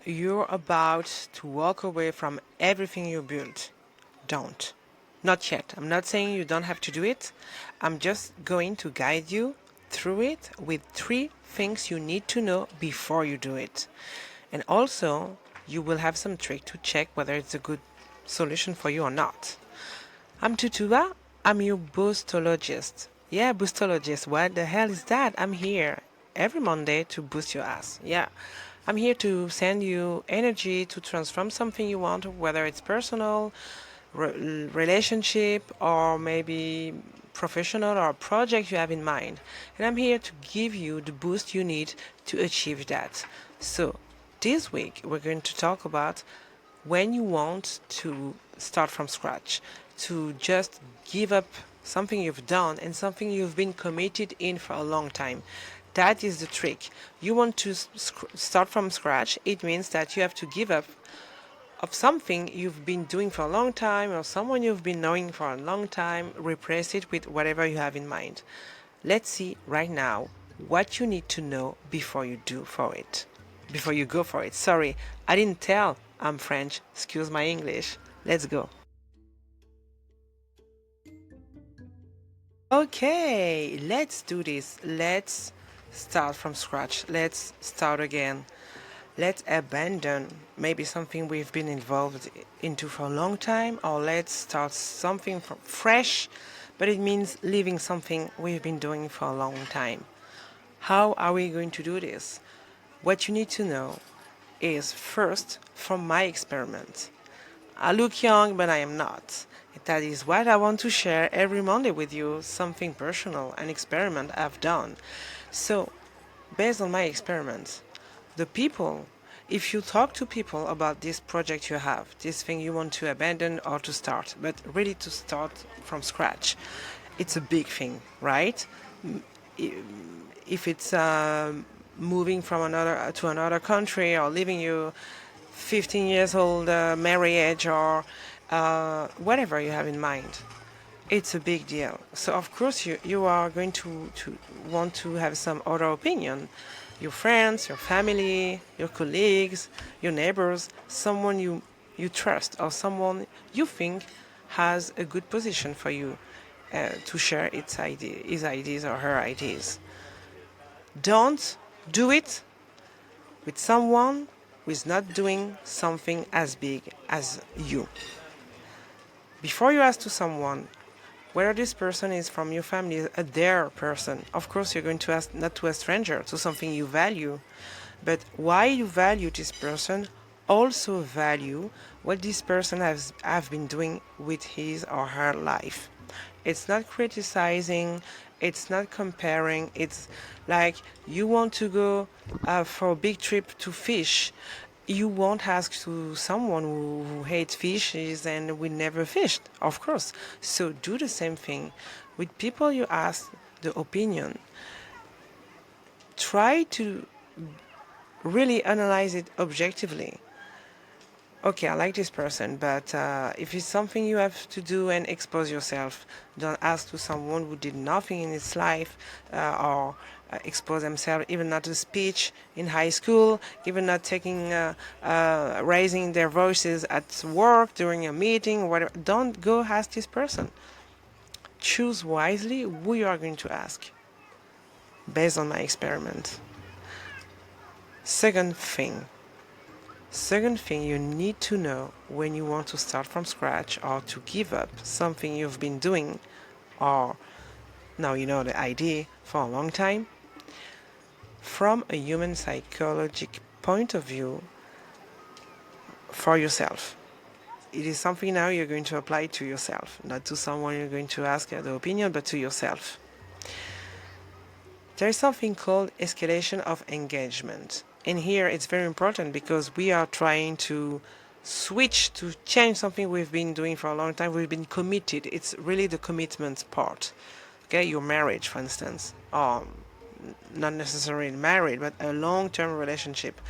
you're about to walk away from everything you built. Don't. Not yet. I'm not saying you don't have to do it. I'm just going to guide you through it with 3 things you need to know before you do it. And also, you will have some trick to check whether it's a good solution for you or not. I'm Tutuba. I'm your boostologist. Yeah, boostologist. What the hell is that? I'm here every Monday to boost your ass. Yeah. I'm here to send you energy to transform something you want, whether it's personal, relationship, or maybe professional or project you have in mind. And I'm here to give you the boost you need to achieve that. So, this week we're going to talk about when you want to start from scratch, to just give up something you've done and something you've been committed in for a long time. That is the trick. You want to start from scratch, it means that you have to give up of something you've been doing for a long time or someone you've been knowing for a long time, replace it with whatever you have in mind. Let's see right now what you need to know before you do for it. Before you go for it. Sorry, I didn't tell I'm French. Excuse my English. Let's go. Okay, let's do this. Let's start from scratch. Let's start again. Let's abandon maybe something we've been involved into for a long time, or let's start something from fresh, but it means leaving something we've been doing for a long time. How are we going to do this? What you need to know is first from my experiment. I look young, but I am not. That is what I want to share every Monday with you, something personal, an experiment I've done. So, based on my experiment, the people, if you talk to people about this project you have, this thing you want to abandon or to start, but really to start from scratch, it's a big thing, right? If it's moving from another to another country or leaving you 15 years old marriage or whatever you have in mind, it's a big deal. So of course you are going to want to have some other opinion. Your friends, your family, your colleagues, your neighbors, someone you trust or someone you think has a good position for you to share his ideas or her ideas. Don't do it with someone who is not doing something as big as you. Before you ask to someone whether this person is from your family, a their person, of course you're going to ask not to a stranger, to something you value. But why you value this person, also value what this person has have been doing with his or her life. It's not criticizing, it's not comparing, it's like you want to go for a big trip to fish. You won't ask to someone who hates fishes and will never fished, of course. So do the same thing. With people you ask the opinion, try to really analyze it objectively. Okay, I like this person, but if it's something you have to do and expose yourself, don't ask to someone who did nothing in his life or expose themselves, even not to speech in high school, even not taking, raising their voices at work during a meeting, whatever. Don't go ask this person. Choose wisely who you are going to ask, based on my experiment. Second thing, Second thing you need to know when you want to start from scratch or to give up something you've been doing or now you know the idea for a long time, from a human psychological point of view for yourself. It is something now you're going to apply to yourself, not to someone you're going to ask the opinion, but to yourself. There is something called escalation of engagement. And here it's very important because we are trying to switch to change something we've been doing for a long time. We've been committed. It's really the commitment part. Okay, your marriage, for instance, or not necessarily married, but a long-term relationship,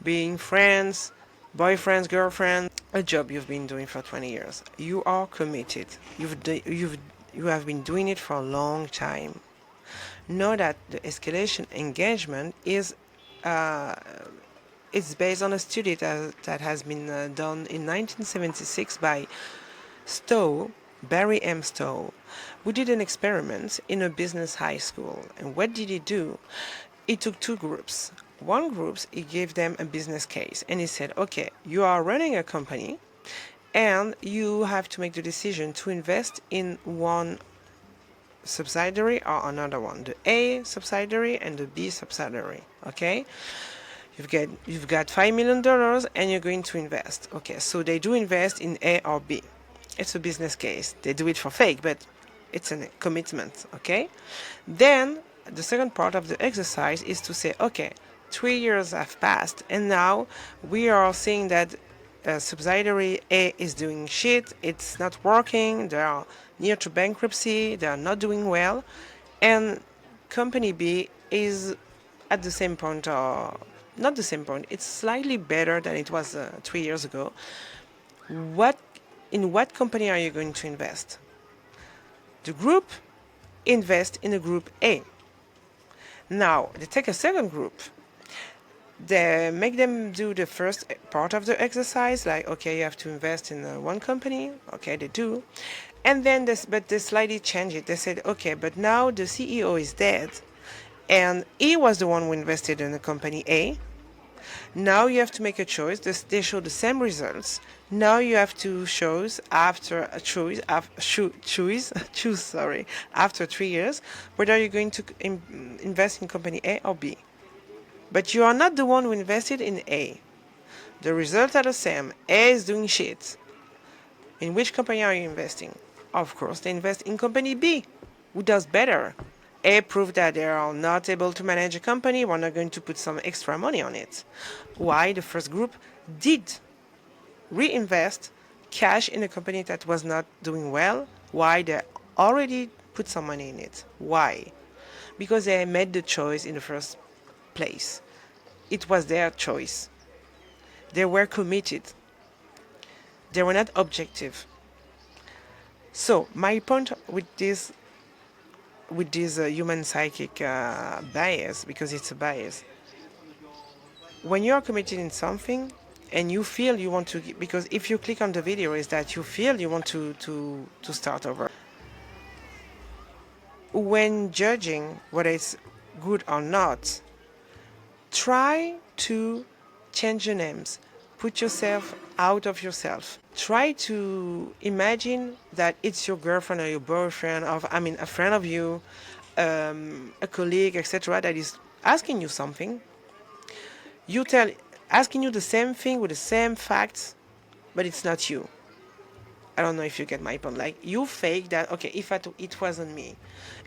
being friends, boyfriends, girlfriends, a job you've been doing for 20 years. You are committed. You have been doing it for a long time. Know that the escalation engagement is It's based on a study that has been done in 1976 by Stowe, Barry M. Stowe, who did an experiment in a business high school. And what did he do? He took two groups. One group, he gave them a business case, and he said, okay, you are running a company, and you have to make the decision to invest in one subsidiary or another one, the A subsidiary and the B subsidiary. Okay, you've got $5 million and you're going to invest. Okay, so they do invest in A or B. It's a business case. They do it for fake, but it's a commitment. Okay, then the second part of the exercise is to say, okay, 3 years have passed, and now we are seeing that subsidiary A is doing shit, it's not working, they are near to bankruptcy, they are not doing well, and company B is at the same point, or not the same point, it's slightly better than it was 3 years ago. In what company are you going to invest? The group invest in the group A. Now, they take a second group. They make them do the first part of the exercise, like, okay, you have to invest in one company. Okay, they do. And then they slightly change it. They said, okay, but now the CEO is dead, and he was the one who invested in the company A. Now you have to make a choice. They show the same results. Now you have to choose after a choice, choose. Sorry, after 3 years, whether you're going to invest in company A or B. But you are not the one who invested in A. The results are the same. A is doing shit. In which company are you investing? Of course, they invest in company B, who does better. A proved that they are not able to manage a company. We're not going to put some extra money on it. Why? The first group did reinvest cash in a company that was not doing well. Why? They already put some money in it. Why? Because they made the choice in the first place. It was their choice. They were committed. They were not objective. So my point with this human psychic bias, because it's a bias, when you are committed in something and you feel you want to, because if you click on the video, is that you feel you want to start over. When judging whether it's good or not, try to change your names. Put yourself out of yourself. Try to imagine that it's your girlfriend or your boyfriend, a friend of you, a colleague, etc., that is asking you something. Asking you the same thing with the same facts, but it's not you. I don't know if you get my point. Like, you fake that, okay, if it wasn't me.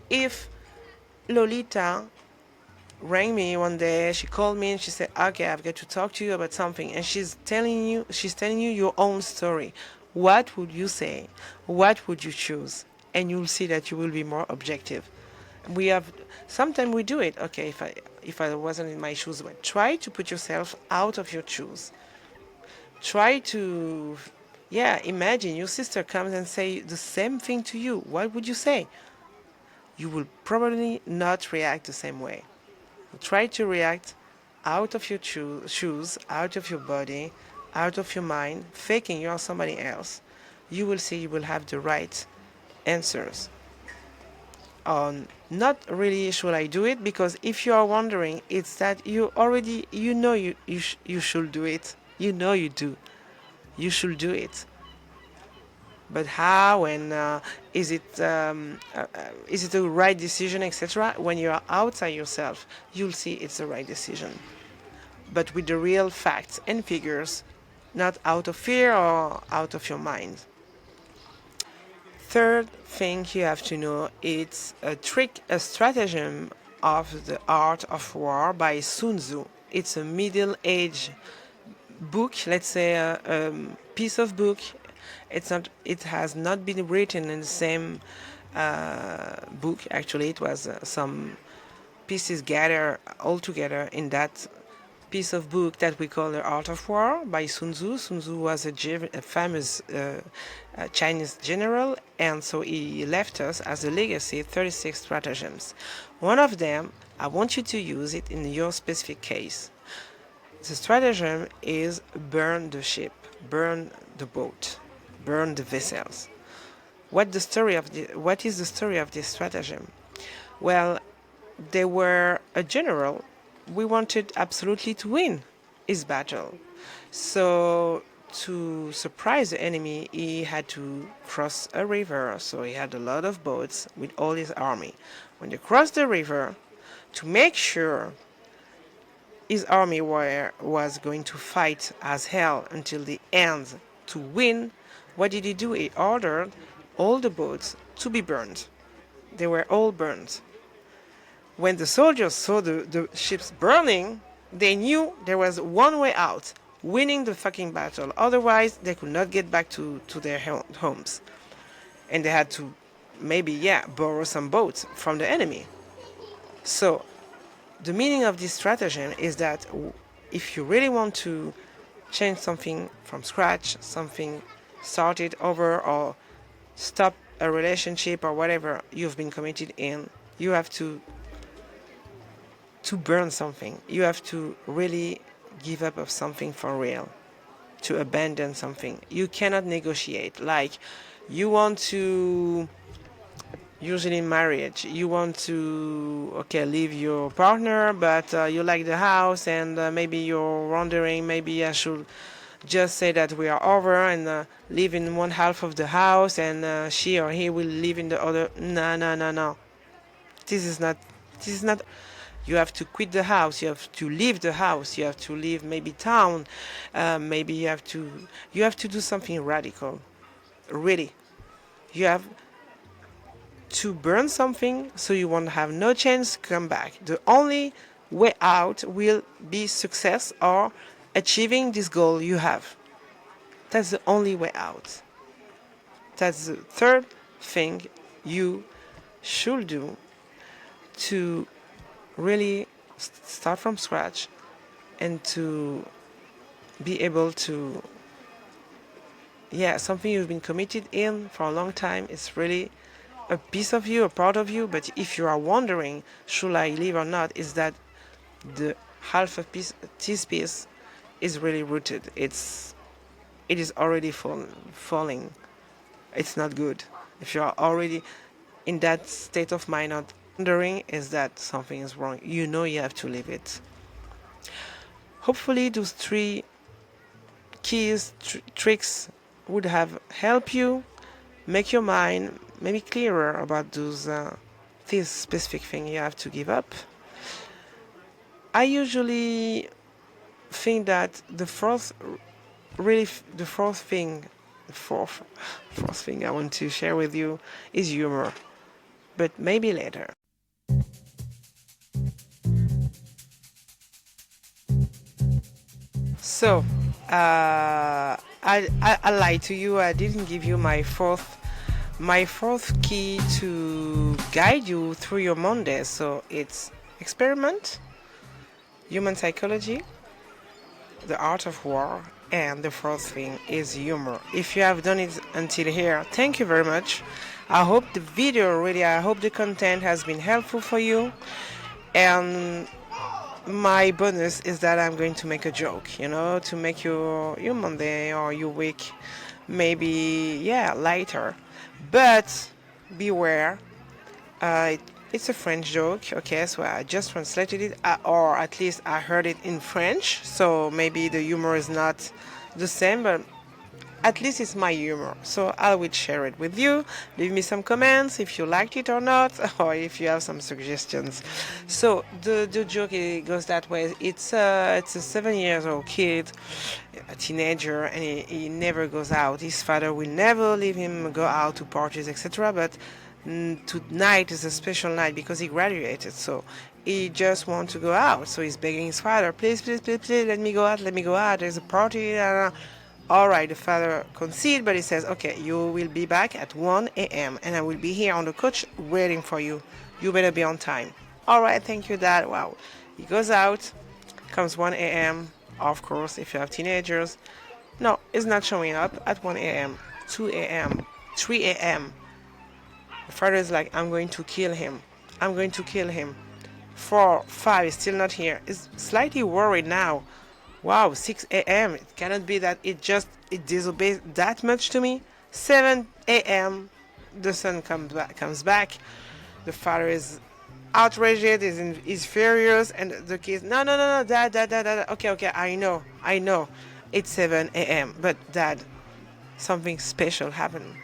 If Lolita rang me one day, she called me and she said, okay, I've got to talk to you about something, and she's telling you your own story, what would you say? What would you choose? And you'll see that you will be more objective. Sometimes we do it. Okay, if I wasn't in my shoes, but try to put yourself out of your shoes. Try to, imagine your sister comes and say the same thing to you. What would you say? You will probably not react the same way. Try to react out of your shoes, out of your body, out of your mind, faking you are somebody else. You will see you will have the right answers. Not really should I do it, because if you are wondering, it's that you already, you should do it. You know you do. You should do it. But how, and is it the right decision, etc.? When you are outside yourself, you'll see it's the right decision. But with the real facts and figures, not out of fear or out of your mind. Third thing you have to know, it's a stratagem of the art of war by Sun Tzu. It's a middle-age book, let's say a piece of book. It has not been written in the same book. Actually, it was some pieces gathered all together in that piece of book that we call The Art of War by Sun Tzu. Sun Tzu was a famous Chinese general, and so he left us as a legacy 36 stratagems. One of them, I want you to use it in your specific case. The stratagem is burn the ship, burn the boat, burn the vessels. What is the story of this stratagem? Well, they were a general. We wanted absolutely to win his battle. So to surprise the enemy, he had to cross a river. So he had a lot of boats with all his army. When they crossed the river, to make sure his army was going to fight as hell until the end to win, what did he do? He ordered all the boats to be burned. They were all burned. When the soldiers saw the ships burning, they knew there was one way out, winning the fucking battle. Otherwise, they could not get back to their homes. And they had to maybe, borrow some boats from the enemy. So, the meaning of this stratagem is that if you really want to change something from scratch, something started over, or stop a relationship or whatever you've been committed in, you have to burn something. You have to really give up of something for real, to abandon something. You cannot negotiate. Like, you want to, usually in marriage, you want to, leave your partner, but you like the house, and maybe you're wondering, maybe I should just say that we are over and live in one half of the house, and she or he will live in the other. No, no, no, no. This is not. This is not. You have to quit the house. You have to leave the house. You have to leave maybe town. Maybe you have to. You have to do something radical. Really, you have to burn something so you won't have no chance to come back. The only way out will be success or achieving this goal you have. That's the only way out. That's the third thing you should do to really start from scratch and to be able to, something you've been committed in for a long time is really a piece of you, a part of you. But if you are wondering, should I leave or not, is that the half of this piece is really rooted. It is already falling. It's not good. If you are already in that state of mind, not wondering, is that something is wrong. You know you have to leave it. Hopefully those three keys, tricks would have helped you make your mind maybe clearer about this specific thing you have to give up. I usually think that the fourth thing I want to share with you is humor, but maybe later. So, I lied to you. I didn't give you my fourth key to guide you through your Monday. So it's experiment, human psychology, the art of war, and the fourth thing is humor. If you have done it until here, thank you very much. I hope the content has been helpful for you. And my bonus is that I'm going to make a joke, to make your Monday or your week maybe, lighter. But beware, it's a French joke, okay, so I just translated it, or at least I heard it in French, so maybe the humor is not the same, but at least it's my humor, so I will share it with you. Leave me some comments if you liked it or not, or if you have some suggestions. So the joke, it goes that way. It's a 7 years old kid, a teenager, and he never goes out. His father will never leave him go out to parties, etc. But tonight is a special night because he graduated, so he just wants to go out. So he's begging his father, please, please, please, please, let me go out. There's a party. All right, the father concedes, but he says, okay, you will be back at 1 a.m. and I will be here on the coach waiting for you. You better be on time. All right, thank you, Dad. Wow. He goes out, comes 1 a.m. Of course, if you have teenagers. No, he's not showing up at 1 a.m., 2 a.m., 3 a.m. The father is like, I'm going to kill him. 4, 5, is still not here. He's slightly worried now. Wow, 6 a.m. It cannot be that it disobeys that much to me. 7 a.m. The sun comes back. The father is outraged, is furious, and the kids, no, no, no, no, dad, dad, dad, dad. Okay, okay, I know. It's 7 a.m. But dad, something special happened.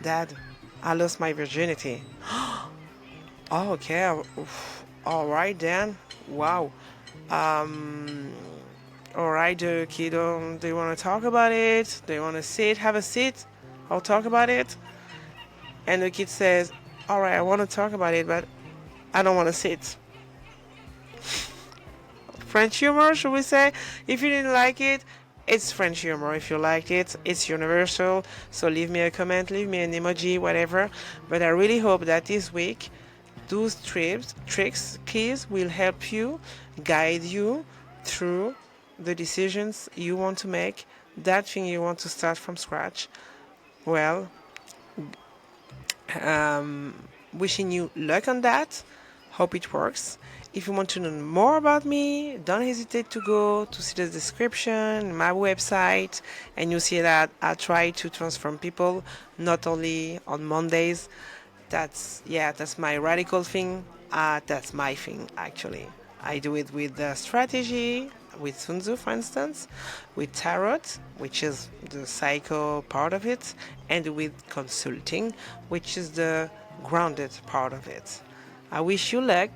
Dad, I lost my virginity. Oh, okay. All right then. Wow. Um. All right, the kiddo. They want to talk about it. They want to sit, have a seat. I'll talk about it. And the kid says, "All right, I want to talk about it, but I don't want to sit." French humor, should we say? If you didn't like it, it's French humor. If you liked it, it's universal. So leave me a comment, leave me an emoji, whatever. But I really hope that this week, those tricks, keys will help you, guide you through the decisions you want to make, that thing you want to start from scratch. Well, wishing you luck on that. Hope it works. If you want to know more about me, don't hesitate to go to see the description, my website, and you see that I try to transform people not only on Mondays. That's my radical thing. That's my thing actually. I do it with strategy, with Sun Tzu, for instance, with tarot, which is the psycho part of it, and with consulting, which is the grounded part of it. I wish you luck.